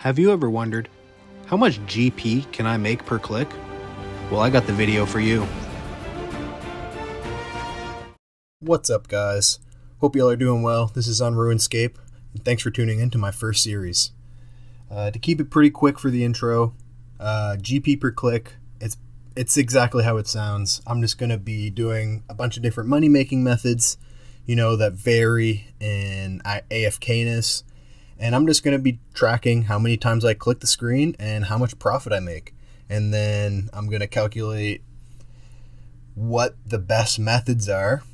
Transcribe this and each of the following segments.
Have you ever wondered, how much GP can I make per click? Well, I got the video for you. What's up, guys? Hope y'all are doing well. This is on RuneScape, and thanks for tuning in to my first series. To keep it pretty quick for the intro, GP per click, it's exactly how it sounds. I'm just going to be doing a bunch of different money-making methods, that vary in AFK-ness. And I'm just going to be tracking how many times I click the screen and how much profit I make. And then I'm going to calculate what the best methods are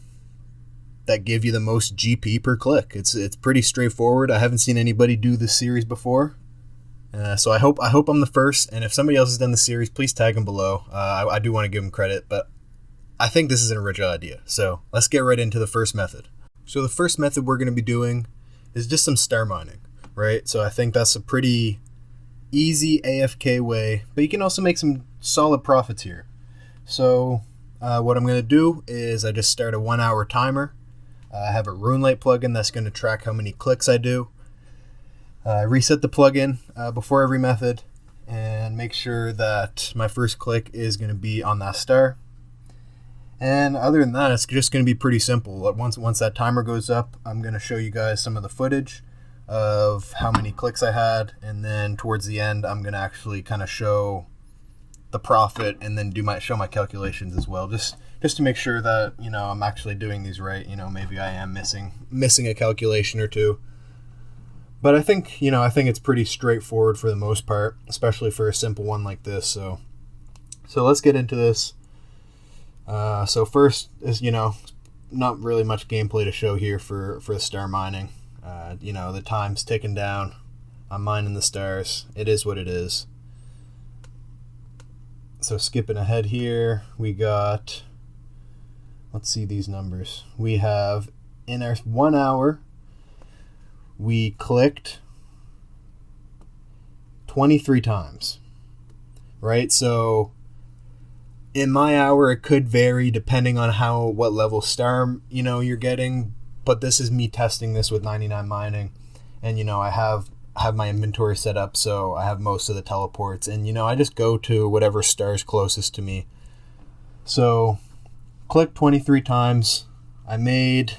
that give you the most GP per click. It's pretty straightforward. I haven't seen anybody do this series before. So I hope I'm the first. And if somebody else has done the series, please tag them below. I do want to give them credit, but I think this is an original idea. So let's get right into the first method. So the first method we're going to be doing is just some star mining. Right, so I think that's a pretty easy AFK way, but you can also make some solid profits here. So what I'm going to do is I just start a 1 hour timer. I have a RuneLite plugin that's going to track how many clicks I do. I reset the plugin before every method and make sure that my first click is going to be on that star. And other than that, it's just going to be pretty simple. Once that timer goes up, I'm going to show you guys some of the footage of how many clicks I had, and then towards the end I'm going to actually kind of show the profit and then show my calculations as well, just to make sure that I'm actually doing these right. Maybe I am missing a calculation or two, but I think it's pretty straightforward for the most part, especially for a simple one like this. So let's get into this. So first is not really much gameplay to show here for the star mining. The time's ticking down. I'm mining the stars. It is what it is. So skipping ahead here, we got, let's see these numbers. We have, in our 1 hour, we clicked 23 times, right? So in my hour, it could vary depending on what level star, you're getting. But this is me testing this with 99 mining, and I have my inventory set up, so I have most of the teleports, and I just go to whatever star's closest to me. So click 23 times. I made,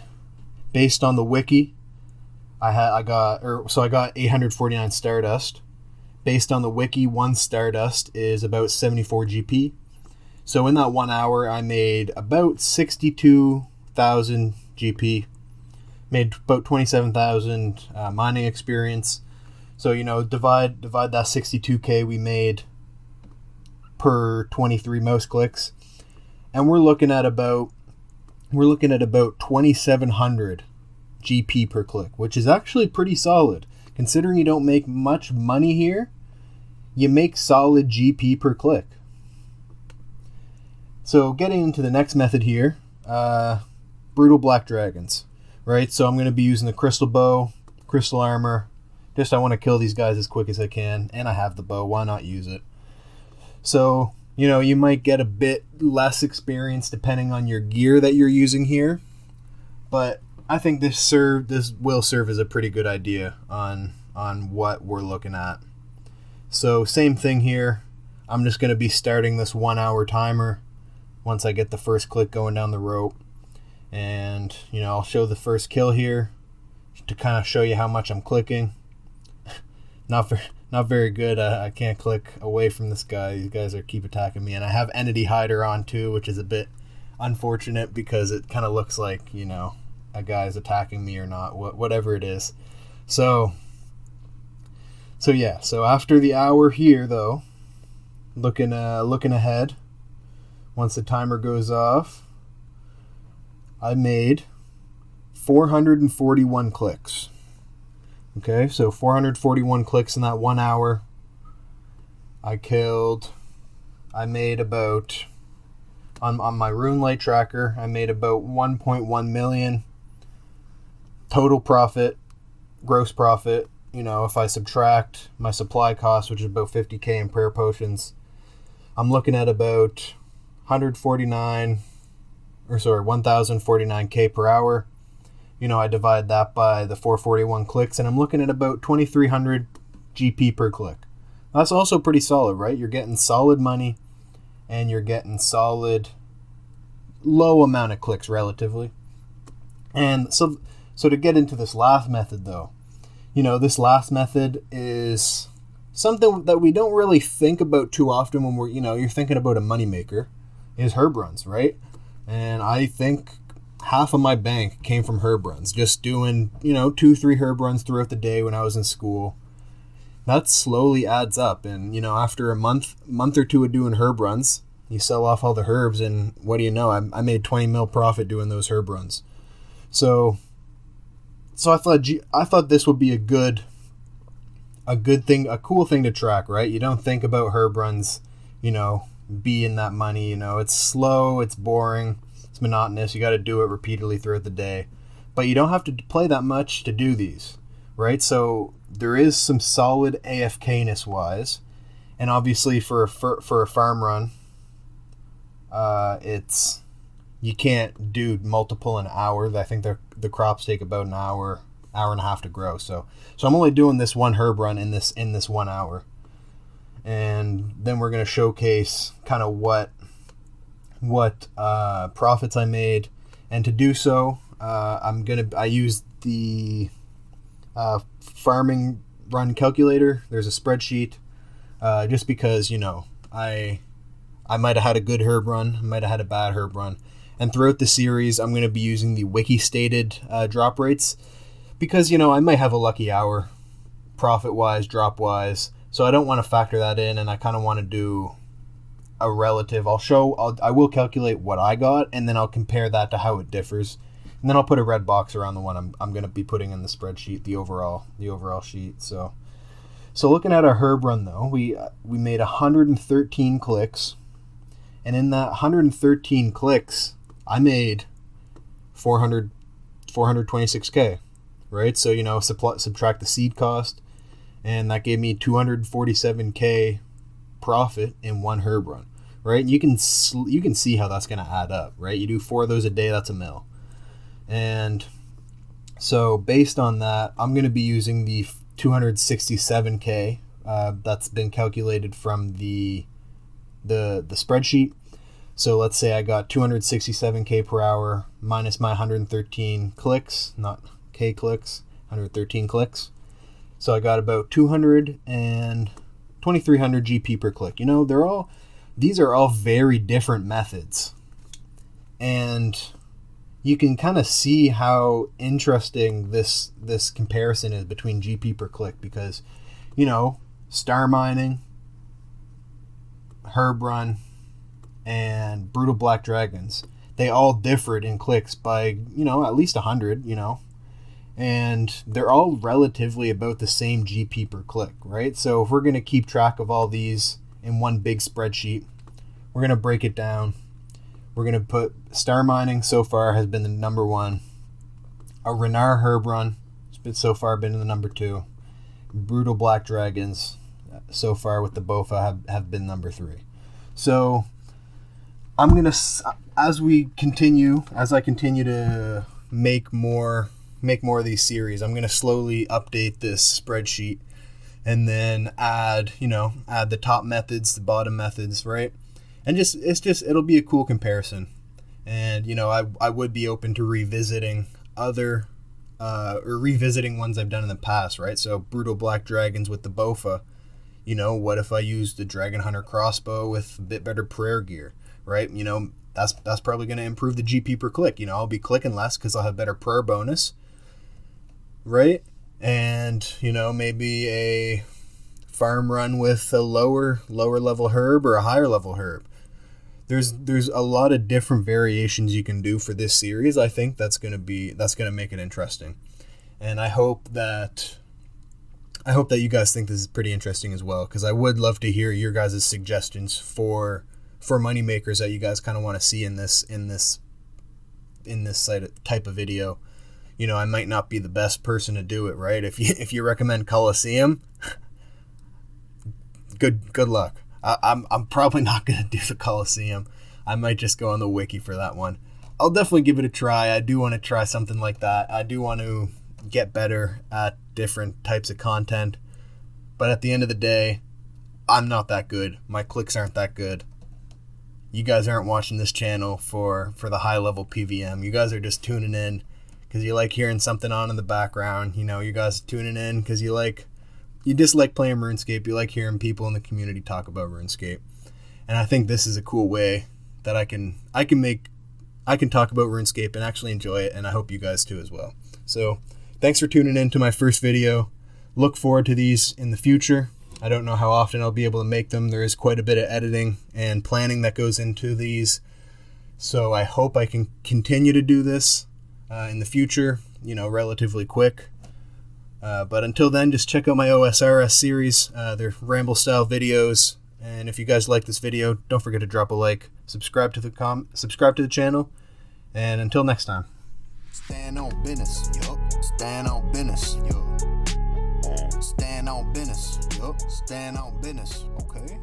based on the wiki, I got 849 stardust. Based on the wiki, 1 stardust is about 74 GP. So in that 1 hour, I made about 62,000 GP. Made about 27,000 mining experience. So divide that 62k we made per 23 mouse clicks, and we're looking at about 2,700 GP per click, which is actually pretty solid considering you don't make much money here. You make solid GP per click. So getting into the next method here, brutal black dragons. Right, so I'm going to be using the crystal bow, crystal armor. I want to kill these guys as quick as I can, and I have the bow. Why not use it? So, you might get a bit less experience depending on your gear that you're using here, but I think this will serve as a pretty good idea on what we're looking at. So same thing here. I'm just going to be starting this 1 hour timer once I get the first click going down the rope. And I'll show the first kill here to kind of show you how much I'm clicking. Not very good. I can't click away from this guy. These guys keep attacking me, and I have Entity Hider on too, which is a bit unfortunate because it kind of looks like a guy's attacking me or not, whatever it is. So yeah. So after the hour here, though, looking ahead, once the timer goes off, I made 441 clicks. Okay, so 441 clicks in that 1 hour. I made about, on my RuneLite tracker, I made about 1.1 million total profit, gross profit. If I subtract my supply cost, which is about 50k in prayer potions, I'm looking at about 1049k per hour. I divide that by the 441 clicks, and I'm looking at about 2,300 GP per click. That's also pretty solid, right? You're getting solid money and you're getting solid low amount of clicks relatively. And so to get into this last method though, this last method is something that we don't really think about too often when you're thinking about a moneymaker, is herb runs, right? And I think half of my bank came from herb runs, just doing, 2-3 herb runs throughout the day when I was in school. That slowly adds up. And, after a month or two of doing herb runs, you sell off all the herbs and what do you know? I made 20 mil profit doing those herb runs. So I thought this would be a good thing, a cool thing to track, right? You don't think about herb runs, being that money, it's slow, it's boring, it's monotonous. You got to do it repeatedly throughout the day, but you don't have to play that much to do these, right? So there is some solid AFK-ness wise, and obviously for a farm run, you can't do multiple in hours. I think the crops take about an hour and a half to grow. So I'm only doing this one herb run in this 1 hour. And then we're going to showcase kind of what profits I made. And to do so, I use the farming run calculator. There's a spreadsheet, just because, I might have had a good herb run, I might have had a bad herb run. And throughout the series, I'm going to be using the wiki stated drop rates, because, I might have a lucky hour profit-wise, drop-wise, so I don't want to factor that in, and I kind of want to do a relative. I will calculate what I got, and then I'll compare that to how it differs, and then I'll put a red box around the one I'm going to be putting in the spreadsheet, the overall sheet. So looking at our herb run though, we made 113 clicks, and in that 113 clicks, I made 426K. Right, so subtract the seed cost, and that gave me 247K profit in one herb run. Right, and you can see how that's going to add up. Right, you do 4 of those a day, that's $1 million. And so based on that, I'm going to be using the 267K that's been calculated from the spreadsheet. So let's say I got 267K per hour minus my 113 clicks, not K clicks, 113 clicks. So I got about 200 and 2300 GP per click. These are all very different methods. And you can kind of see how interesting this comparison is between GP per click, because, star mining, herb run, and brutal black dragons, they all differed in clicks by, at least 100, and they're all relatively about the same GP per click, right? So if we're going to keep track of all these in one big spreadsheet, we're going to break it down. We're going to put star mining so far has been the number 1. A Renar herb run so far been in the number 2. Brutal black dragons so far with the BOFA have been number 3. So I'm going to, as I continue to make more of these series, I'm going to slowly update this spreadsheet and then add the top methods, the bottom methods, right? And it'll be a cool comparison. And, I would be open to revisiting revisiting ones I've done in the past, right? So brutal black dragons with the BOFA, what if I used the Dragon Hunter crossbow with a bit better prayer gear, right? That's probably going to improve the GP per click. I'll be clicking less because I'll have better prayer bonus, right? And maybe a farm run with a lower level herb or a higher level herb. There's a lot of different variations you can do for this series. I think that's gonna make it interesting, and I hope that you guys think this is pretty interesting as well, because I would love to hear your guys' suggestions for money makers that you guys kind of want to see in this type of video. I might not be the best person to do it, right? If you recommend Coliseum, good luck. I'm probably not going to do the Coliseum. I might just go on the wiki for that one. I'll definitely give it a try. I do want to try something like that. I do want to get better at different types of content. But at the end of the day, I'm not that good. My clicks aren't that good. You guys aren't watching this channel for the high level PVM. You guys are just tuning in because you like hearing something on in the background. You know, you guys are tuning in because you just like playing RuneScape. You like hearing people in the community talk about RuneScape. And I think this is a cool way that I can talk about RuneScape and actually enjoy it, and I hope you guys do as well. So, thanks for tuning in to my first video. Look forward to these in the future. I don't know how often I'll be able to make them. There is quite a bit of editing and planning that goes into these. So I hope I can continue to do this in the future, you know, relatively quick. But until then, just check out my OSRS series. They're ramble style videos. And if you guys like this video, don't forget to drop a like, subscribe to the channel, and until next time. Stand on business, yup. Stand on business, yup. Stand on business, yup. Stand on business, okay.